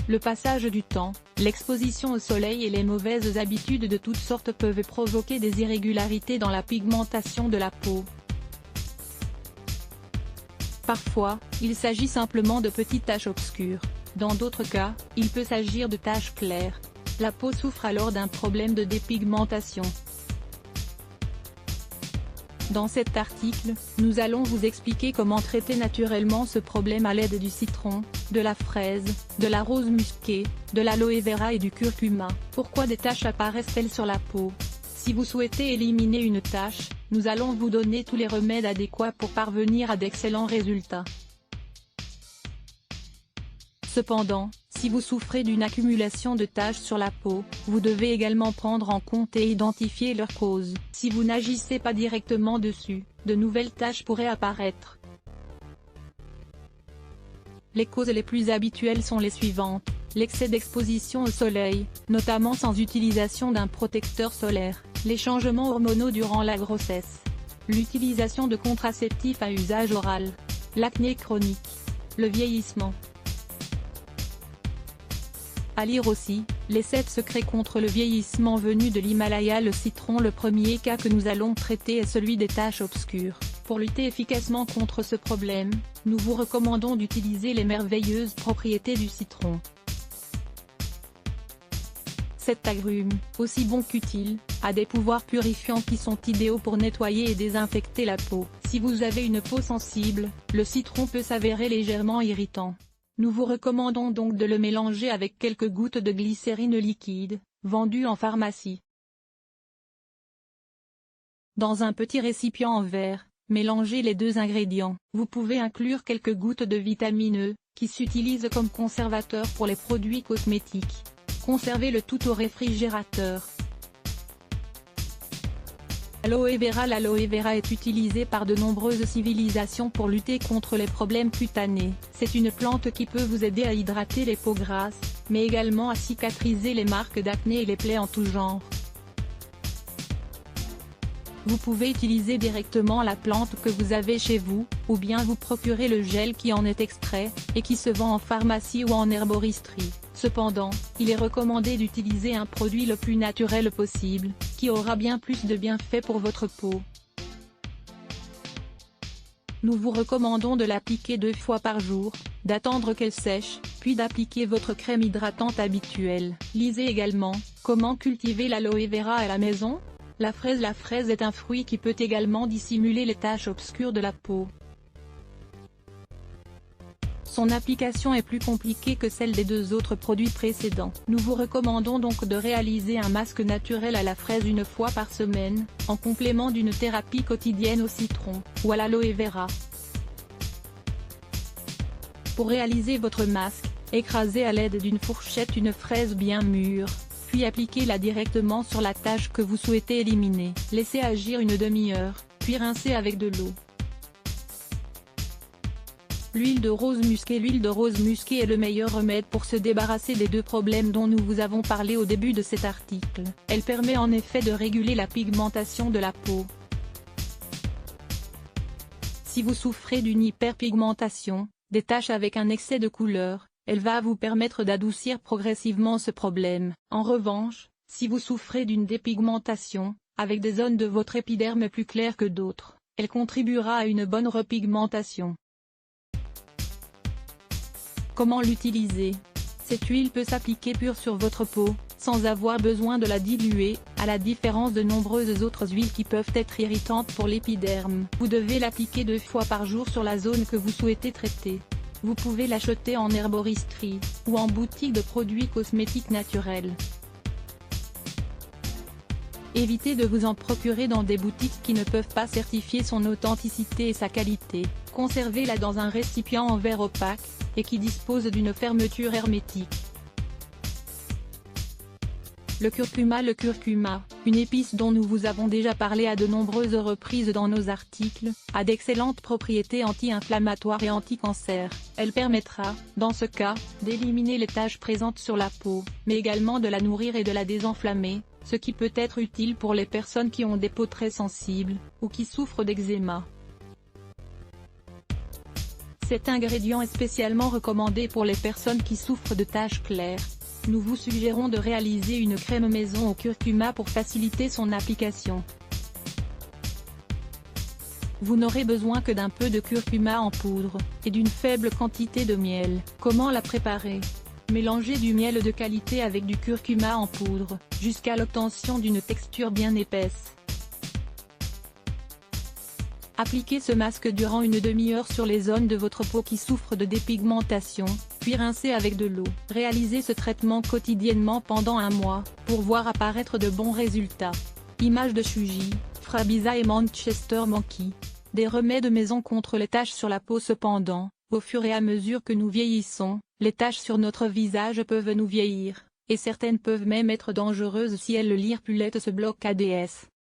Le passage du temps, l'exposition au soleil et les mauvaises habitudes de toutes sortes peuvent provoquer des irrégularités dans la pigmentation de la peau. Parfois, il s'agit simplement de petites taches obscures. Dans d'autres cas, il peut s'agir de taches claires. La peau souffre alors d'un problème de dépigmentation. Dans cet article, nous allons vous expliquer comment traiter naturellement ce problème à l'aide du citron, de la fraise, de la rose musquée, de l'aloe vera et du curcuma. Pourquoi des taches apparaissent-elles sur la peau? Si vous souhaitez éliminer une tache, nous allons vous donner tous les remèdes adéquats pour parvenir à d'excellents résultats. Cependant, si vous souffrez d'une accumulation de taches sur la peau, vous devez également prendre en compte et identifier leur cause. Si vous n'agissez pas directement dessus, de nouvelles taches pourraient apparaître. Les causes les plus habituelles sont les suivantes: l'excès d'exposition au soleil, notamment sans utilisation d'un protecteur solaire, les changements hormonaux durant la grossesse, l'utilisation de contraceptifs à usage oral, l'acné chronique, le vieillissement. À lire aussi, les 7 secrets contre le vieillissement venus de l'Himalaya. Le citron. Le premier cas que nous allons traiter est celui des taches obscures. Pour lutter efficacement contre ce problème, nous vous recommandons d'utiliser les merveilleuses propriétés du citron. Cet agrume, aussi bon qu'utile, a des pouvoirs purifiants qui sont idéaux pour nettoyer et désinfecter la peau. Si vous avez une peau sensible, le citron peut s'avérer légèrement irritant. Nous vous recommandons donc de le mélanger avec quelques gouttes de glycérine liquide, vendue en pharmacie. Dans un petit récipient en verre, mélangez les 2 ingrédients. Vous pouvez inclure quelques gouttes de vitamine E, qui s'utilise comme conservateur pour les produits cosmétiques. Conservez le tout au réfrigérateur. Aloe vera. L'aloe vera est utilisée par de nombreuses civilisations pour lutter contre les problèmes cutanés. C'est une plante qui peut vous aider à hydrater les peaux grasses, mais également à cicatriser les marques d'acné et les plaies en tout genre. Vous pouvez utiliser directement la plante que vous avez chez vous, ou bien vous procurer le gel qui en est extrait, et qui se vend en pharmacie ou en herboristerie. Cependant, il est recommandé d'utiliser un produit le plus naturel possible, qui aura bien plus de bienfaits pour votre peau. Nous vous recommandons de l'appliquer 2 fois par jour, d'attendre qu'elle sèche, puis d'appliquer votre crème hydratante habituelle. Lisez également, comment cultiver l'aloe vera à la maison? La fraise. La fraise est un fruit qui peut également dissimuler les taches obscures de la peau. Son application est plus compliquée que celle des 2 autres produits précédents. Nous vous recommandons donc de réaliser un masque naturel à la fraise 1 fois par semaine, en complément d'une thérapie quotidienne au citron, ou à l'aloe vera. Pour réaliser votre masque, écrasez à l'aide d'une fourchette une fraise bien mûre, puis appliquez-la directement sur la tache que vous souhaitez éliminer. Laissez agir une demi-heure, puis rincez avec de l'eau. L'huile de rose musquée. L'huile de rose musquée est le meilleur remède pour se débarrasser des 2 problèmes dont nous vous avons parlé au début de cet article. Elle permet en effet de réguler la pigmentation de la peau. Si vous souffrez d'une hyperpigmentation, des taches avec un excès de couleur, elle va vous permettre d'adoucir progressivement ce problème. En revanche, si vous souffrez d'une dépigmentation, avec des zones de votre épiderme plus claires que d'autres, elle contribuera à une bonne repigmentation. Comment l'utiliser? Cette huile peut s'appliquer pure sur votre peau, sans avoir besoin de la diluer, à la différence de nombreuses autres huiles qui peuvent être irritantes pour l'épiderme. Vous devez l'appliquer 2 fois par jour sur la zone que vous souhaitez traiter. Vous pouvez l'acheter en herboristerie, ou en boutique de produits cosmétiques naturels. Évitez de vous en procurer dans des boutiques qui ne peuvent pas certifier son authenticité et sa qualité. Conservez-la dans un récipient en verre opaque, et qui dispose d'une fermeture hermétique. Le curcuma. Le curcuma, une épice dont nous vous avons déjà parlé à de nombreuses reprises dans nos articles, a d'excellentes propriétés anti-inflammatoires et anti-cancer. Elle permettra, dans ce cas, d'éliminer les taches présentes sur la peau, mais également de la nourrir et de la désenflammer, ce qui peut être utile pour les personnes qui ont des peaux très sensibles, ou qui souffrent d'eczéma. Cet ingrédient est spécialement recommandé pour les personnes qui souffrent de taches claires. Nous vous suggérons de réaliser une crème maison au curcuma pour faciliter son application. Vous n'aurez besoin que d'un peu de curcuma en poudre, et d'une faible quantité de miel. Comment la préparer? Mélangez du miel de qualité avec du curcuma en poudre, jusqu'à l'obtention d'une texture bien épaisse. Appliquez ce masque durant une demi-heure sur les zones de votre peau qui souffrent de dépigmentation, puis rincez avec de l'eau. Réalisez ce traitement quotidiennement pendant un mois, pour voir apparaître de bons résultats. Images de Shuji, Frabiza et Manchester Monkey. Des remèdes maison contre les taches sur la peau. Cependant, au fur et à mesure que nous vieillissons, les taches sur notre visage peuvent nous vieillir, et certaines peuvent même être dangereuses si elles lire Pulette se bloque ADS.